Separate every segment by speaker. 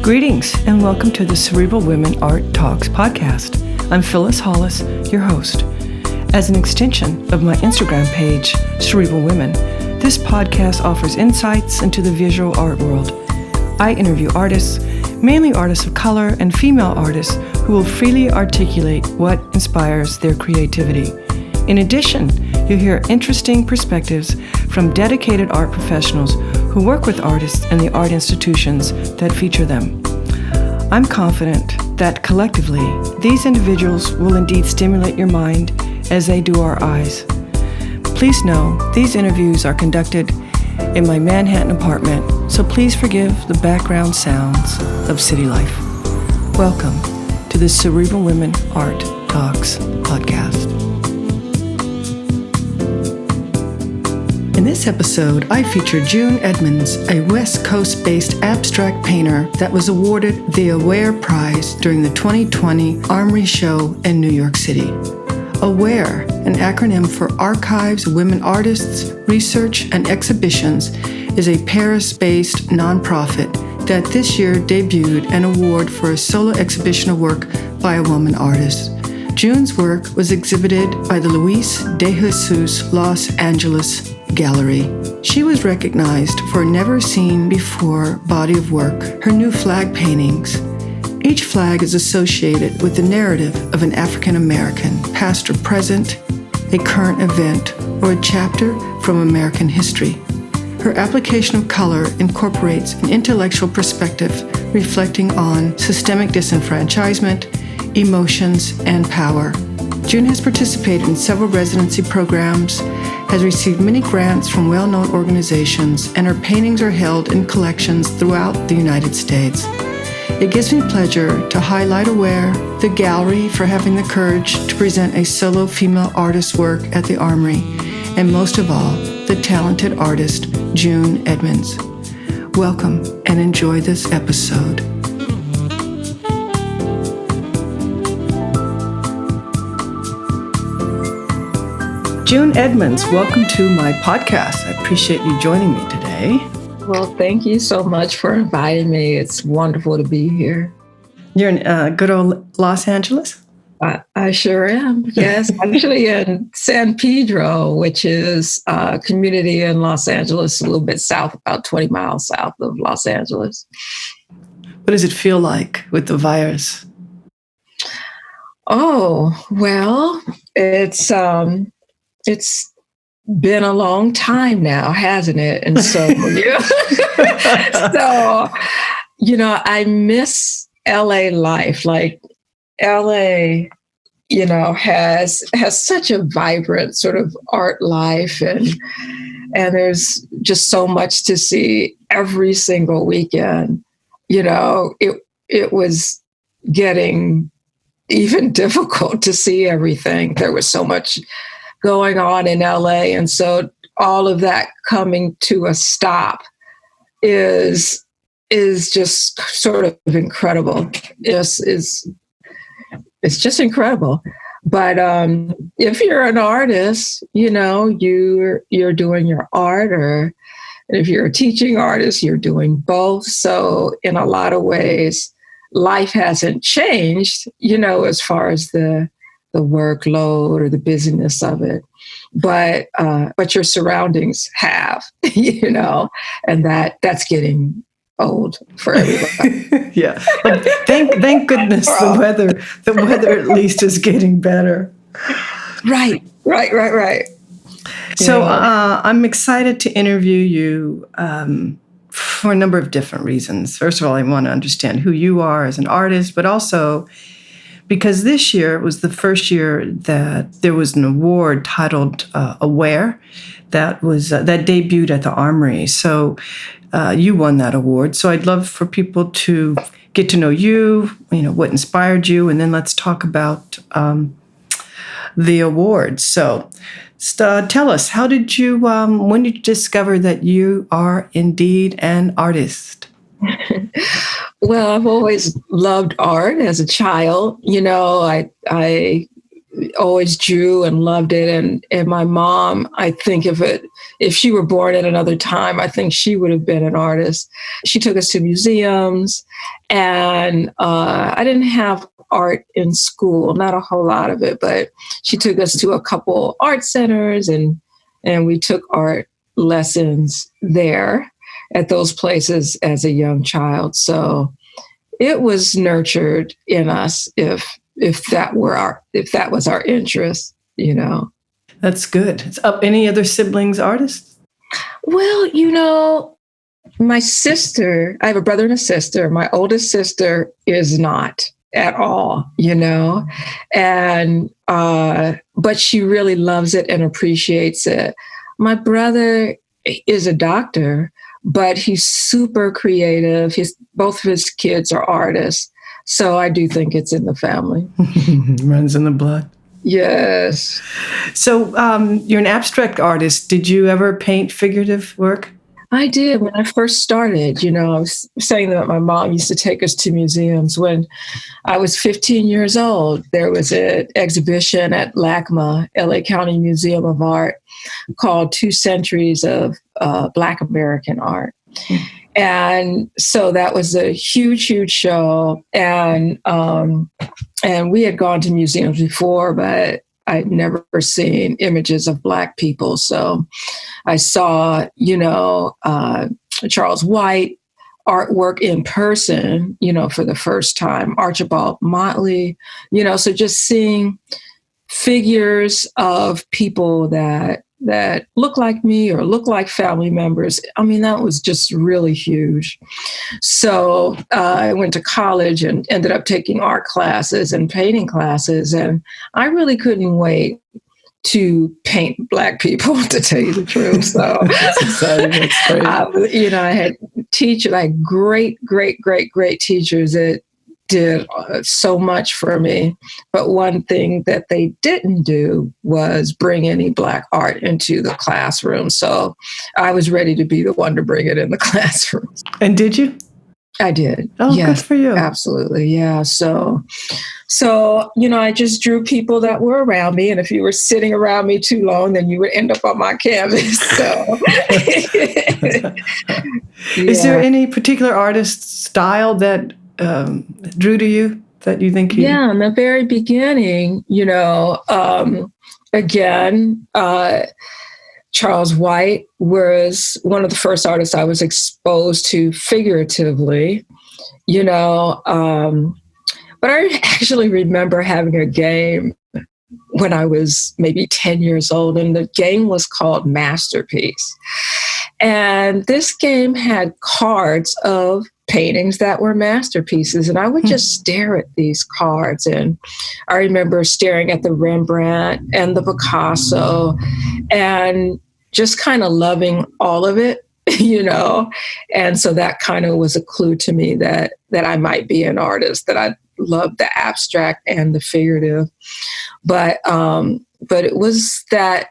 Speaker 1: Greetings and welcome to the Cerebral Women Art Talks podcast. I'm Phyllis Hollis, your host. As an extension of my Instagram page, Cerebral Women, this podcast offers insights into the visual art world. I interview artists, mainly artists of color and female artists who will freely articulate what inspires their creativity. In addition, you'll hear interesting perspectives from dedicated art professionals who work with artists and the art institutions that feature them. I'm confident that collectively, these individuals will indeed stimulate your mind as they do our eyes. Please know these interviews are conducted in my Manhattan apartment, so please forgive the background sounds of city life. Welcome to the Cerebral Women Art Talks podcast. In this episode, I feature June Edmonds, a West Coast-based abstract painter that was awarded the AWARE Prize during the 2020 Armory show in New York City. AWARE, an acronym for Archives, Women Artists, Research, and Exhibitions, is a Paris-based nonprofit that this year debuted an award for a solo exhibition of work by a woman artist. June's work was exhibited by the Luis de Jesus Los Angeles Gallery. She was recognized for a never-seen-before body of work, her new flag paintings. Each flag is associated with the narrative of an African American, past or present, a current event, or a chapter from American history. Her application of color incorporates an intellectual perspective reflecting on systemic disenfranchisement, emotions, and power. June has participated in several residency programs, has received many grants from well-known organizations, and her paintings are held in collections throughout the United States. It gives me pleasure to highlight AWARE, the gallery for having the courage to present a solo female artist's work at the Armory, and most of all, the talented artist, June Edmonds. Welcome and enjoy this episode. June Edmonds, welcome to my podcast. I appreciate you joining me today.
Speaker 2: Well, thank you so much for inviting me. It's wonderful to be here.
Speaker 1: You're in good old Los Angeles?
Speaker 2: I sure am. Yes, actually in San Pedro, which is a community in Los Angeles, a little bit south, about 20 miles south of Los Angeles.
Speaker 1: What does it feel like with the virus?
Speaker 2: Oh, well, it's been a long time now, hasn't it? And so, I miss LA life. Like LA, has such a vibrant sort of art life, and there's just so much to see every single weekend. It was getting even difficult to see everything. There was so much going on in LA. And so all of that coming to a stop is just sort of incredible. It's just incredible. But if you're an artist, you're doing your art, or if you're a teaching artist, you're doing both. So in a lot of ways, life hasn't changed, as far as the workload or the busyness of it, but your surroundings have, and that's getting old for everybody.
Speaker 1: Yeah, but thank goodness the weather at least is getting better.
Speaker 2: Right.
Speaker 1: So I'm excited to interview you for a number of different reasons. First of all, I want to understand who you are as an artist, but also because this year was the first year that there was an award titled AWARE that debuted at the Armory. So you won that award. So I'd love for people to get to know you, what inspired you, and then let's talk about the award. So tell us, how did you, when did you discover that you are indeed an artist?
Speaker 2: Well, I've always loved art as a child. I always drew and loved it. And my mom, I think if she were born at another time, I think she would have been an artist. She took us to museums, and I didn't have art in school, not a whole lot of it, but she took us to a couple art centers, and we took art lessons there at those places as a young child. So it was nurtured in us if that was our interest, you know.
Speaker 1: That's good. Any other siblings artists?
Speaker 2: Well, you know, my sister, I have a brother and a sister. My oldest sister is not at all, you know, and but she really loves it and appreciates it. My brother is a doctor, but he's super creative. Both of his kids are artists. So I do think it's in the family.
Speaker 1: Runs in the blood.
Speaker 2: Yes.
Speaker 1: So you're an abstract artist. Did you ever paint figurative work?
Speaker 2: I did when I first started. You know, I was saying that my mom used to take us to museums. When I was 15 years old, there was an exhibition at LACMA, LA County Museum of Art, called 2 Centuries of Black American Art. And so that was a huge, huge show. And we had gone to museums before, but I'd never seen images of Black people. So I saw, you know, Charles White artwork in person, you know, for the first time, Archibald Motley, you know, so just seeing figures of people that look like me or look like family members. I mean, that was just really huge. So I went to college and ended up taking art classes and painting classes. And I really couldn't wait to paint Black people, to tell you the truth. So
Speaker 1: that's exciting. That's great.
Speaker 2: You know, I had teachers, like great teachers that did so much for me. But one thing that they didn't do was bring any Black art into the classroom. So I was ready to be the one to bring it in the classroom.
Speaker 1: And did you?
Speaker 2: I did.
Speaker 1: Oh,
Speaker 2: yes,
Speaker 1: good for you.
Speaker 2: Absolutely. Yeah. So, you know, I just drew people that were around me. And if you were sitting around me too long, then you would end up on my canvas. So
Speaker 1: yeah. Is there any particular artist style that drew to you that you think you...
Speaker 2: Yeah, in the very beginning, you know, again, Charles White was one of the first artists I was exposed to figuratively, you know, but I actually remember having a game when I was maybe 10 years old, and the game was called Masterpiece. And this game had cards of paintings that were masterpieces, and I would just stare at these cards. And I remember staring at the Rembrandt and the Picasso and just kind of loving all of it, you know. And so that kind of was a clue to me that I might be an artist, that I love the abstract and the figurative. But it was that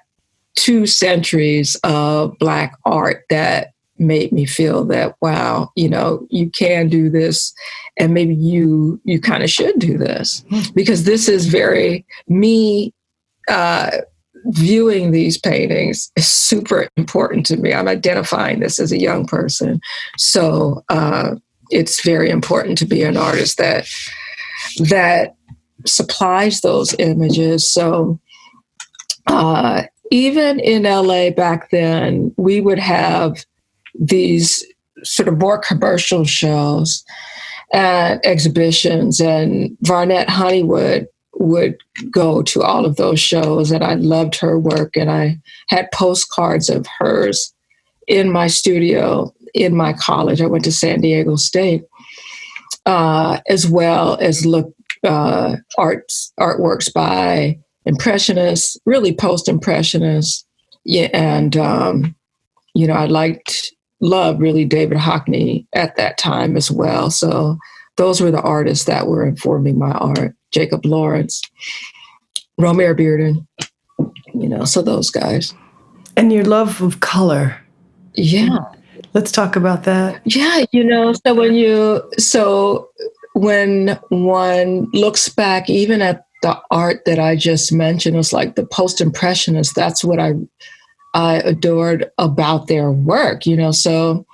Speaker 2: 2 centuries of Black art that made me feel that, wow, you know, you can do this, and maybe you kind of should do this, because this is very me. Viewing these paintings is super important to me. I'm identifying this as a young person, so it's very important to be an artist that supplies those images. So even in LA back then, we would have these sort of more commercial shows and exhibitions, and Varnette Honeywood would go to all of those shows, and I loved her work, and I had postcards of hers in my studio in my college. I went to San Diego State, as well as artworks by Impressionists, really post-Impressionists. Yeah, and you know, I loved really David Hockney at that time as well. So those were the artists that were informing my art. Jacob Lawrence, Romare Bearden, you know, so those guys.
Speaker 1: And your love of color.
Speaker 2: Yeah.
Speaker 1: Let's talk about that.
Speaker 2: Yeah, you know, so when one looks back even at the art that I just mentioned was like the post-impressionists. That's what I adored about their work, So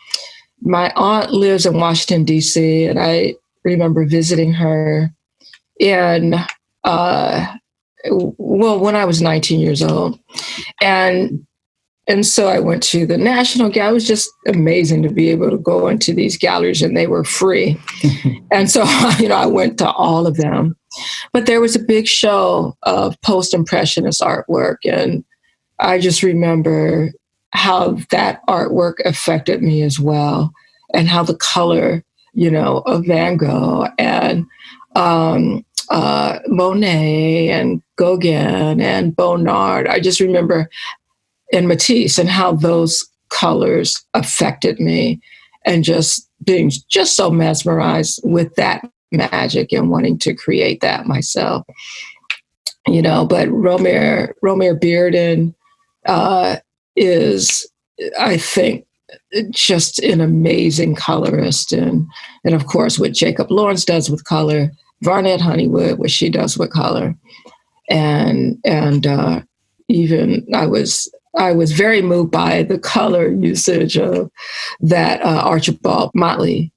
Speaker 2: my aunt lives in Washington, D.C., and I remember visiting her in, when I was 19 years old. And so I went to the National Gallery. It was just amazing to be able to go into these galleries, and they were free. And so, I went to all of them. But there was a big show of post-impressionist artwork, and I just remember how that artwork affected me as well, and how the color, of Van Gogh and Monet and Gauguin and Bonnard. I just remember, and Matisse, and how those colors affected me, and just being just so mesmerized with that magic and wanting to create that myself. But Romare Bearden is, I think, just an amazing colorist, and of course what Jacob Lawrence does with color, Varnett Honeywood, what she does with color, and even I was very moved by the color usage of that Archibald Motley,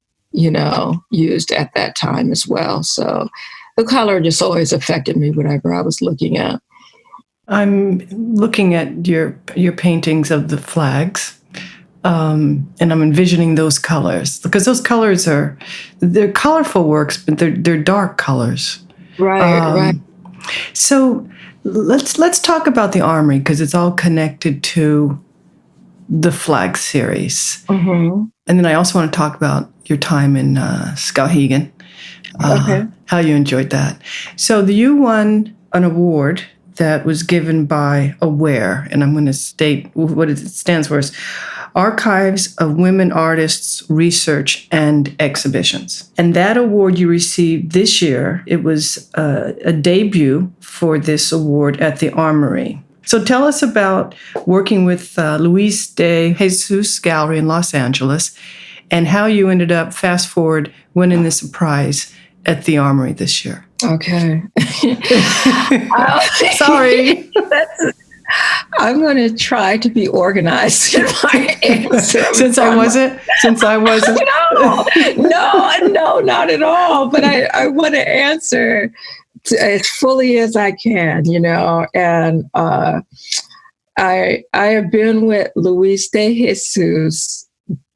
Speaker 2: used at that time as well. So the color just always affected me whenever I was looking at.
Speaker 1: I'm looking at your paintings of the flags, and I'm envisioning those colors, because those colors they're colorful works, but they're dark colors.
Speaker 2: Right.
Speaker 1: So let's talk about the Armory, because it's all connected to the flag series.
Speaker 2: Mm-hmm.
Speaker 1: And then I also want to talk about your time in Skowhegan, how you enjoyed that. So you won an award that was given by AWARE, and I'm going to state what it stands for: is Archives of Women Artists Research and Exhibitions. And that award you received this year, it was a debut for this award at the Armory. So tell us about working with Luis de Jesus Gallery in Los Angeles, and how you ended up, fast forward, winning this prize at the Armory this year.
Speaker 2: Okay.
Speaker 1: Sorry.
Speaker 2: I'm going to try to be organized in my answer.
Speaker 1: Since I wasn't?
Speaker 2: No, not at all. But I want to answer as fully as I can, and I have been with Luis de Jesus,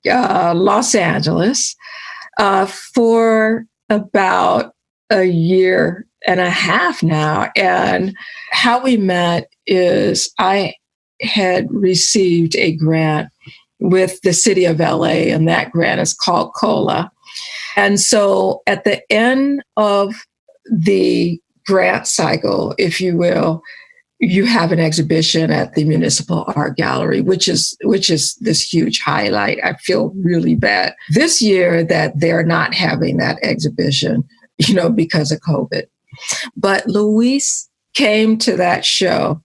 Speaker 2: Los Angeles, for about a year and a half now. And how we met is I had received a grant with the city of LA, and that grant is called COLA. And so at the end of the grant cycle, if you will, you have an exhibition at the Municipal Art Gallery, which is this huge highlight. I feel really bad this year that they're not having that exhibition, because of COVID. But Luis came to that show,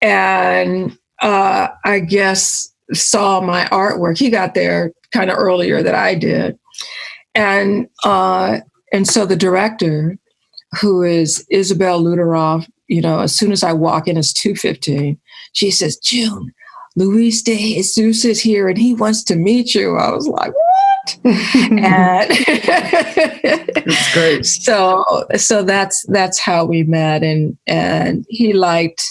Speaker 2: and I guess saw my artwork. He got there kind of earlier than I did, and so the director, who is Isabel Luteroff, as soon as I walk in, it's 2:15. She says, "June, Luis de Jesus is here, and he wants to meet you." I was like, "What?" And
Speaker 1: That's great.
Speaker 2: So that's how we met, and he liked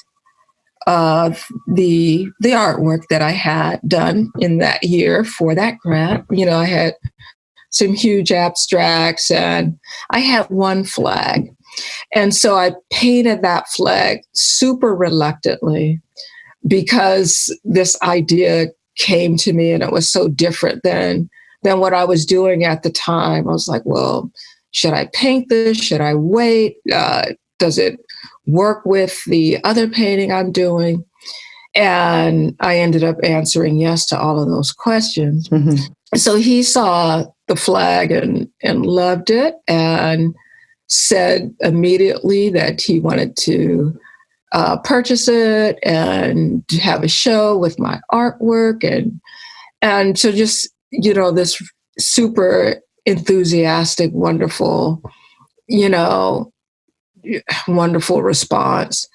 Speaker 2: the artwork that I had done in that year for that grant. I had some huge abstracts, and I had one flag. And so I painted that flag super reluctantly, because this idea came to me, and it was so different than what I was doing at the time. I was like, well, should I paint this? Should I wait? Does it work with the other painting I'm doing? And I ended up answering yes to all of those questions.
Speaker 1: Mm-hmm.
Speaker 2: So he saw the flag and loved it, and said immediately that he wanted to purchase it and have a show with my artwork, and so just this super enthusiastic, wonderful, wonderful response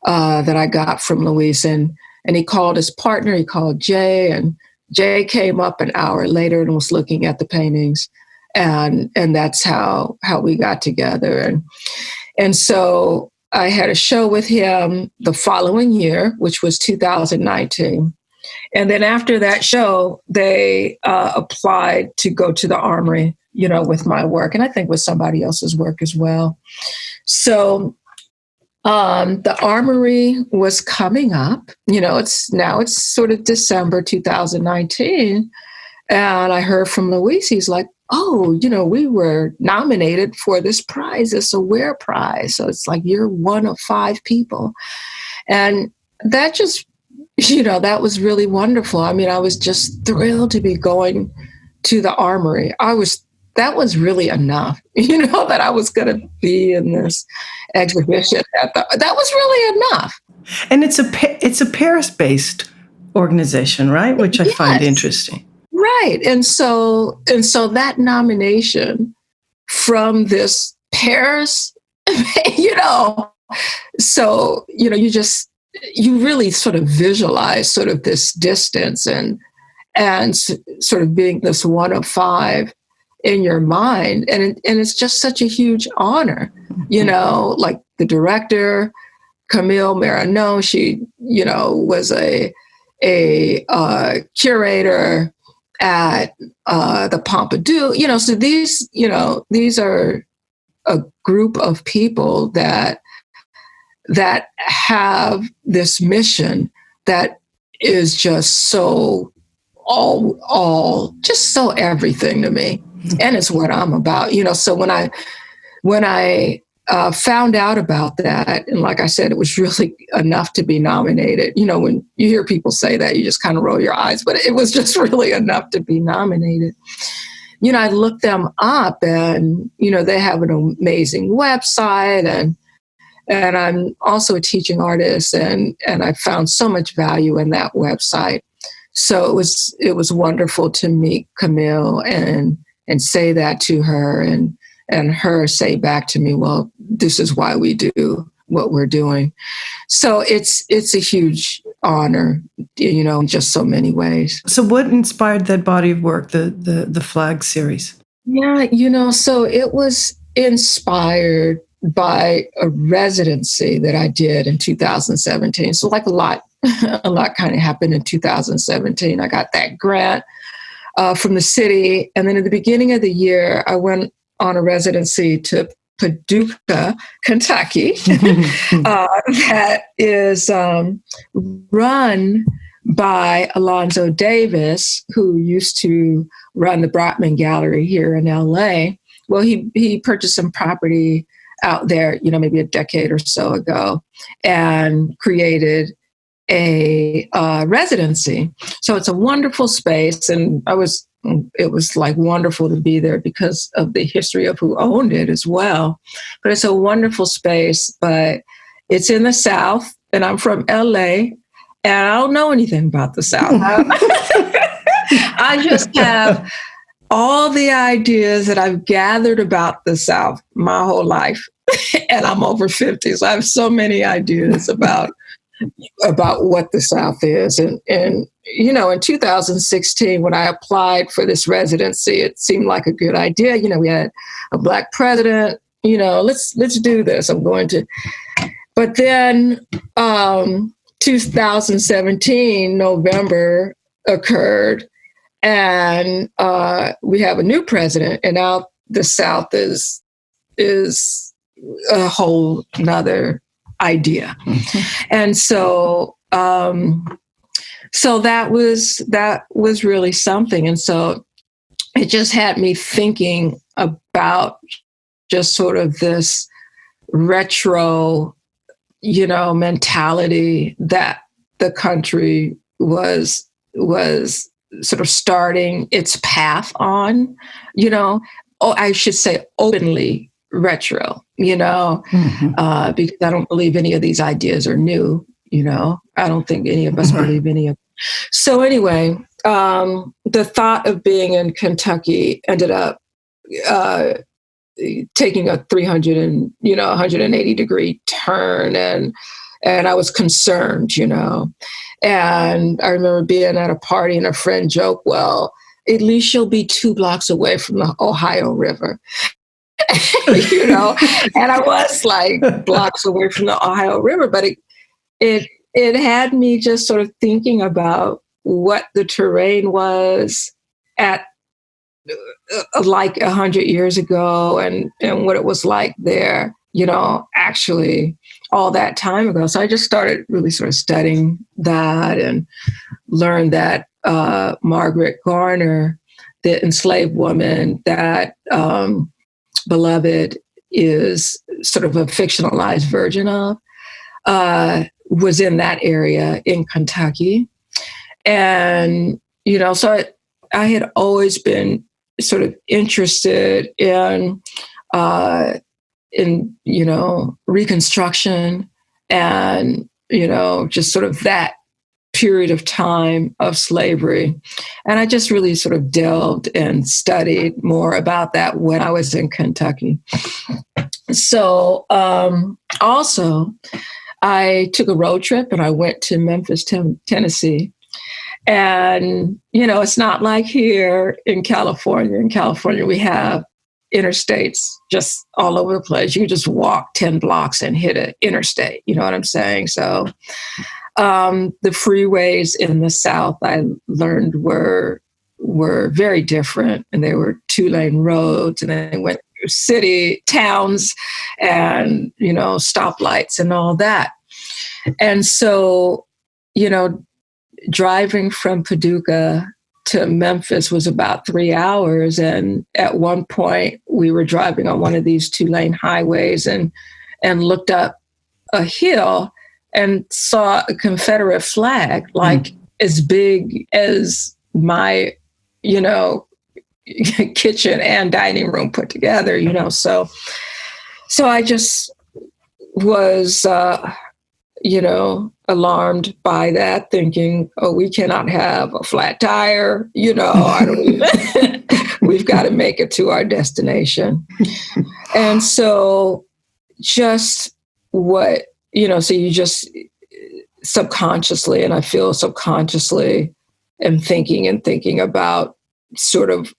Speaker 2: that I got from Luis. And he called his partner, he called Jay, and Jay came up an hour later and was looking at the paintings. And that's how we got together. And so I had a show with him the following year, which was 2019. And then after that show, they applied to go to the Armory, with my work, and I think with somebody else's work as well. So the Armory was coming up. It's sort of December 2019, and I heard from Luis. He's like, "Oh, we were nominated for this prize, this Aware Prize. So it's like you're one of 5 people," and that just, that was really wonderful. I mean, I was just thrilled to be going to the Armory. That was really enough, that I was going to be in this exhibition. That was really enough.
Speaker 1: And it's a Paris-based organization, right? Which I find interesting.
Speaker 2: Right. And so that nomination from this Paris, so, you really sort of visualize sort of this distance and sort of being this one of 5 in your mind. And it's just such a huge honor, like the director, Camille Marino, she, was a curator at the Pompidou, so these are a group of people that have this mission that is just so just so everything to me. And it's what I'm about, so when I found out about that, and like I said, it was really enough to be nominated. When you hear people say that, you just kind of roll your eyes, but it was just really enough to be nominated. I looked them up, and, they have an amazing website, and I'm also a teaching artist, and I found so much value in that website. So it was wonderful to meet Camille and say that to her, and her say back to me, well, this is why we do what we're doing. So it's a huge honor, in just so many ways.
Speaker 1: So what inspired that body of work, the Flag series?
Speaker 2: Yeah, so it was inspired by a residency that I did in 2017. So like a lot kind of happened in 2017. I got that grant from the city. And then at the beginning of the year, I went on a residency to Paducah, Kentucky, that is run by Alonzo Davis, who used to run the Brotman Gallery here in LA. Well, he purchased some property out there, maybe a decade or so ago, and created a residency. So it's a wonderful space, and it was like wonderful to be there because of the history of who owned it as well. But it's a wonderful space, but it's in the South, and I'm from LA, and I don't know anything about the South. I just have all the ideas that I've gathered about the South my whole life, and I'm over 50, so I have so many ideas about what the South is. And in 2016, when I applied for this residency, it seemed like a good idea. We had a Black president, let's do this. I'm going to. But then 2017, November occurred, and we have a new president, and now the South is a whole nother idea. And so that was really something. And so it just had me thinking about just sort of this retro, mentality that the country was sort of starting its path on, I should say openly retro, because I don't believe any of these ideas are new, I don't think any of us believe any of them. So anyway, the thought of being in Kentucky ended up taking a 180 degree turn, and I was concerned, And I remember being at a party and a friend joked, well, at least you'll be 2 blocks away from the Ohio River. And I was like blocks away from the Ohio River, but it had me just sort of thinking about what the terrain was at like 100 years ago, and what it was like there, actually all that time ago. So I just started really sort of studying that and learned that Margaret Garner, the enslaved woman that Beloved is sort of a fictionalized version of, was in that area in Kentucky. And, so I had always been sort of interested in Reconstruction and, just sort of that period of time of slavery. And I just really sort of delved and studied more about that when I was in Kentucky. So also, I took a road trip and I went to Memphis, Tennessee. And, it's not like here in California. In California, we have interstates just all over the place. You can just walk 10 blocks and hit an interstate. You know what I'm saying? So the freeways in the South, I learned were very different, and they were 2-lane roads, and they went through city, towns, and, stoplights and all that. And so, driving from Paducah to Memphis was about 3 hours. And at one point we were driving on one of these 2-lane highways and looked up a hill and saw a Confederate flag, like as big as my, kitchen and dining room put together, So I just was, alarmed by that, thinking, oh, we cannot have a flat tire, I don't even, we've got to make it to our destination. And so just what, so you just subconsciously, and I feel subconsciously, am thinking about sort of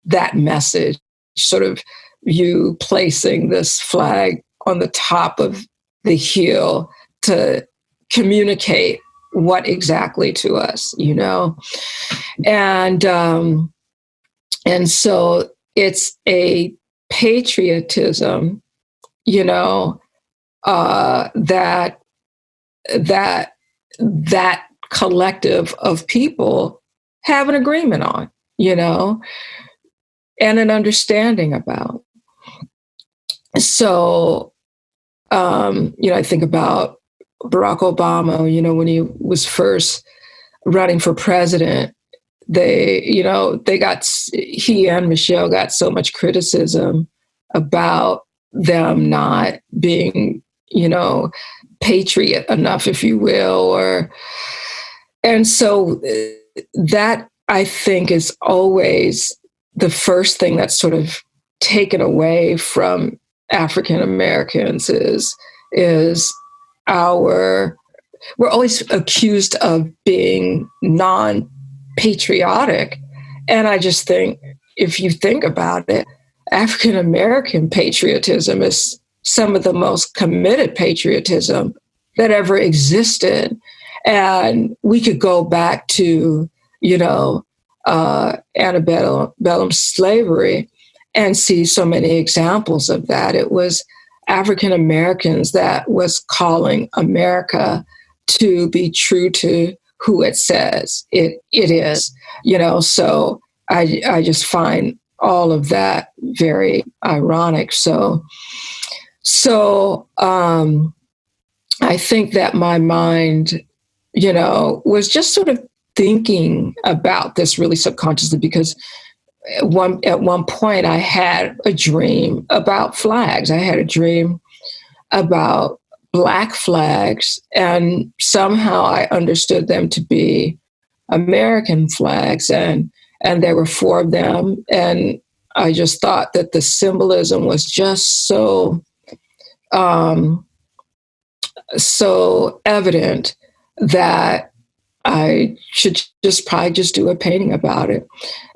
Speaker 2: that message, sort of you placing this flag on the top of the hill to communicate what exactly to us, and so it's a patriotism, that collective of people have an agreement on, and an understanding about. So, I think about Barack Obama, when he was first running for president, he and Michelle got so much criticism about them not being, patriot enough, if you will, and so that, I think, is always the first thing that's sort of taken away from African Americans is we're always accused of being non-patriotic. And I just think, if you think about it, African American patriotism is some of the most committed patriotism that ever existed. And we could go back to, antebellum slavery and see so many examples of that. It was African Americans that was calling America to be true to who it says it is, so I just find all of that very ironic. So I think that my mind, was just sort of thinking about this really subconsciously, because at one point I had a dream about flags. I had a dream about Black flags, and somehow I understood them to be American flags, and there were 4 of them, and I just thought that the symbolism was just so evident that I should probably just do a painting about it.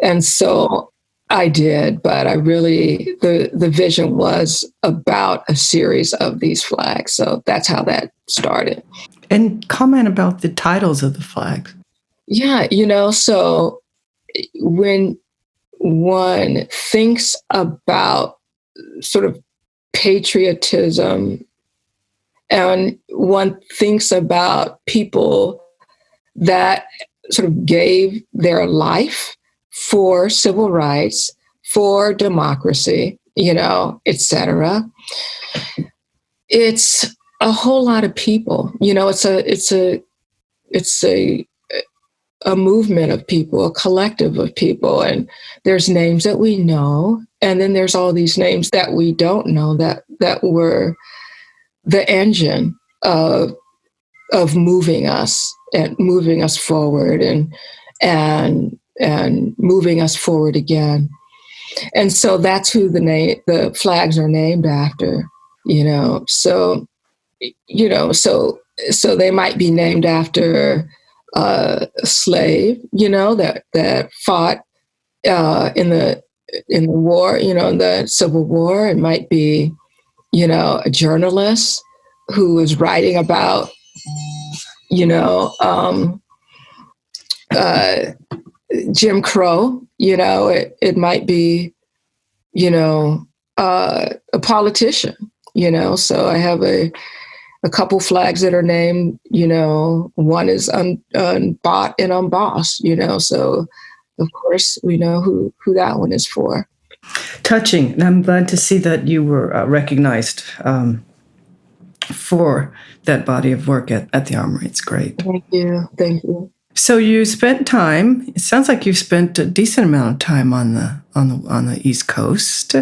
Speaker 2: And so I did, but I really, the vision was about a series of these flags. So that's how that started.
Speaker 1: And comment about the titles of the flags.
Speaker 2: Yeah, so when one thinks about sort of patriotism, and one thinks about people that sort of gave their life for civil rights, for democracy, et cetera. It's a whole lot of people. It's a movement of people, a collective of people, and there's names that we know, and then there's all these names that we don't know that were the engine of moving us and moving us forward and moving us forward again. And so that's who the flags are named after, So, so they might be named after a slave, that fought in the war, in the Civil War. It might be, a journalist who was writing about, Jim Crow. It might be, a politician. So I have a couple flags that are named. One is unbought and unbossed. So of course we know who that one is for.
Speaker 1: Touching. And I'm glad to see that you were recognized for that body of work at the Armory. It's great.
Speaker 2: Thank you.
Speaker 1: So you spent time. It sounds like you spent a decent amount of time on the East Coast.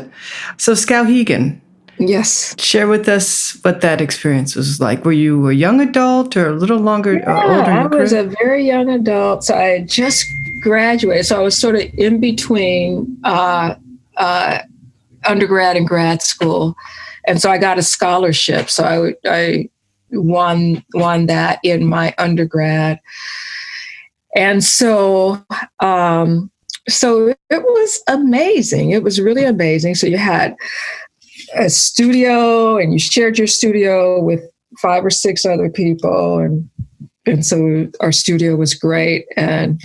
Speaker 1: So Skowhegan.
Speaker 2: Yes.
Speaker 1: Share with us what that experience was like. Were you a young adult or a little longer? Older?
Speaker 2: I was a very young adult. So I had just graduated. So I was sort of in between undergrad and grad school, and so I got a scholarship. So I won that in my undergrad, and so so it was amazing. It was really amazing. So you had a studio, and you shared your studio with 5 or 6 other people, and so our studio was great, and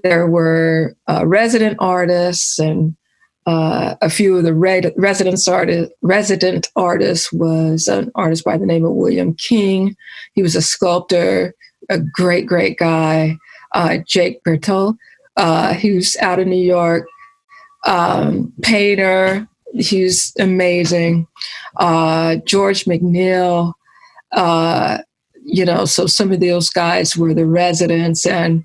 Speaker 2: there were resident artists, and a few of the resident artists was an artist by the name of William King. He was a sculptor, a great guy. Jake Bertel, he was out of New York, painter. He was amazing. George McNeil, so some of those guys were the residents. And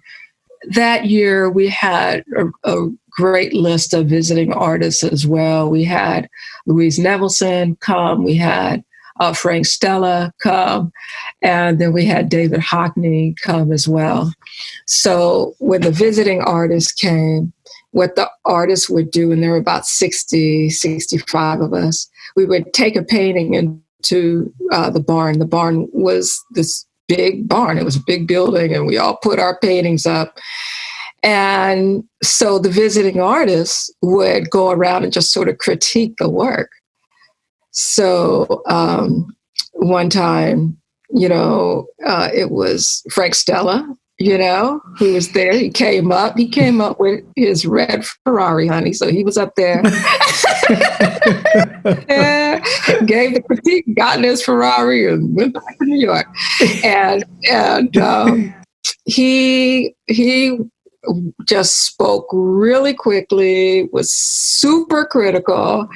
Speaker 2: that year we had a great list of visiting artists as well. We had Louise Nevelson come, we had Frank Stella come, and then we had David Hockney come as well. So when the visiting artists came, what the artists would do, and there were about 60, 65 of us, we would take a painting into the barn. The barn was this big barn. It was a big building, and we all put our paintings up. And so the visiting artists would go around and just sort of critique the work. So one time, it was Frank Stella, who was there. He came up with his red Ferrari, honey. So he was up there. Gave the critique, got in his Ferrari, and went back to New York. And he just spoke really quickly, was super critical,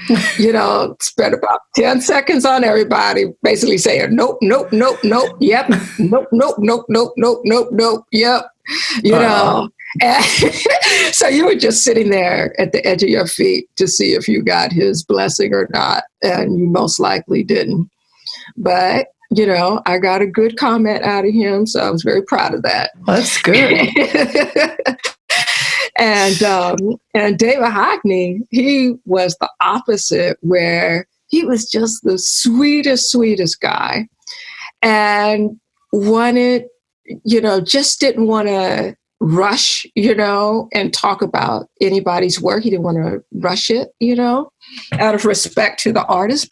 Speaker 2: spent about 10 seconds on everybody, basically saying, nope, yep, nope, yep, And so you were just sitting there at the edge of your feet to see if you got his blessing or not, and you most likely didn't. But I got a good comment out of him, so I was very proud of that.
Speaker 1: Well, that's good.
Speaker 2: And David Hockney, he was the opposite, where he was just the sweetest guy, and just didn't want to rush, and talk about anybody's work. He didn't want to rush it, out of respect to the artist.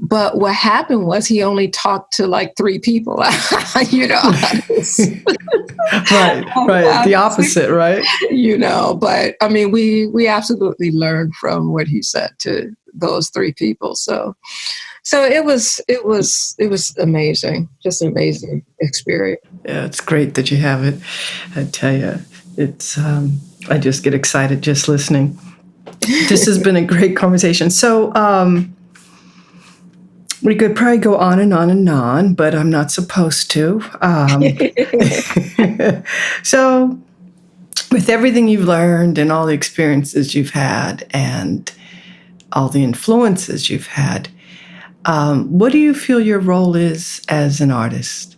Speaker 2: But what happened was he only talked to like 3 people,
Speaker 1: Right. The opposite, right?
Speaker 2: But I mean, we absolutely learned from what he said to those 3 people. So it was amazing, just an amazing experience.
Speaker 1: Yeah, it's great that you have it. I tell you, it's I just get excited just listening. This has been a great conversation. So we could probably go on and on and on, but I'm not supposed to. So with everything you've learned and all the experiences you've had and all the influences you've had, what do you feel your role is as an artist?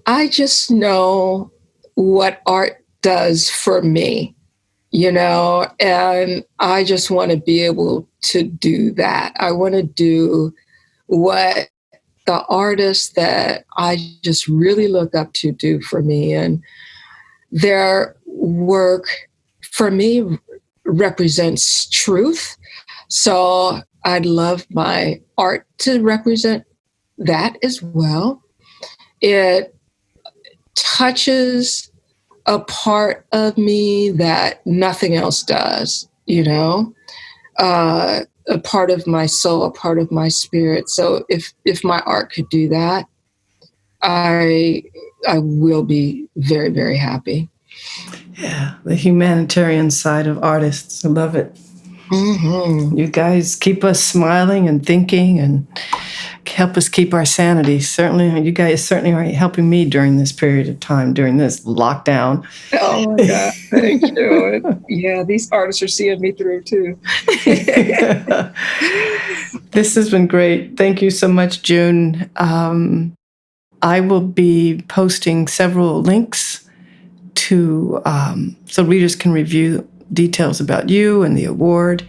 Speaker 2: I just know what art does for me, and I just want to be able to do that. I want to do what the artists that I just really look up to do for me. And their work, for me, represents truth. So I'd love my art to represent that as well. It touches a part of me that nothing else does, a part of my soul, a part of my spirit. So if my art could do that, I will be very, very happy.
Speaker 1: Yeah, the humanitarian side of artists. I love it.
Speaker 2: Mm-hmm.
Speaker 1: You guys keep us smiling and thinking and help us keep our sanity. Certainly, you guys certainly are helping me during this period of time, during this lockdown.
Speaker 2: Oh my God, thank you. Yeah, these artists are seeing me through too.
Speaker 1: This has been great. Thank you so much, June. I will be posting several links to so readers can review details about you and the award.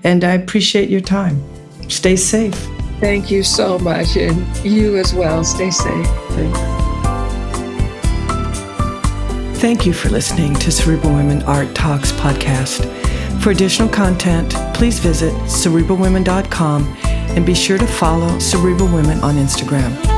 Speaker 1: And I appreciate your time. Stay safe.
Speaker 2: Thank you so much. And you as well. Stay safe.
Speaker 1: Thanks. Thank you for listening to Cerebral Women Art Talks podcast. For additional content, please visit cerebralwomen.com and be sure to follow Cerebral Women on Instagram.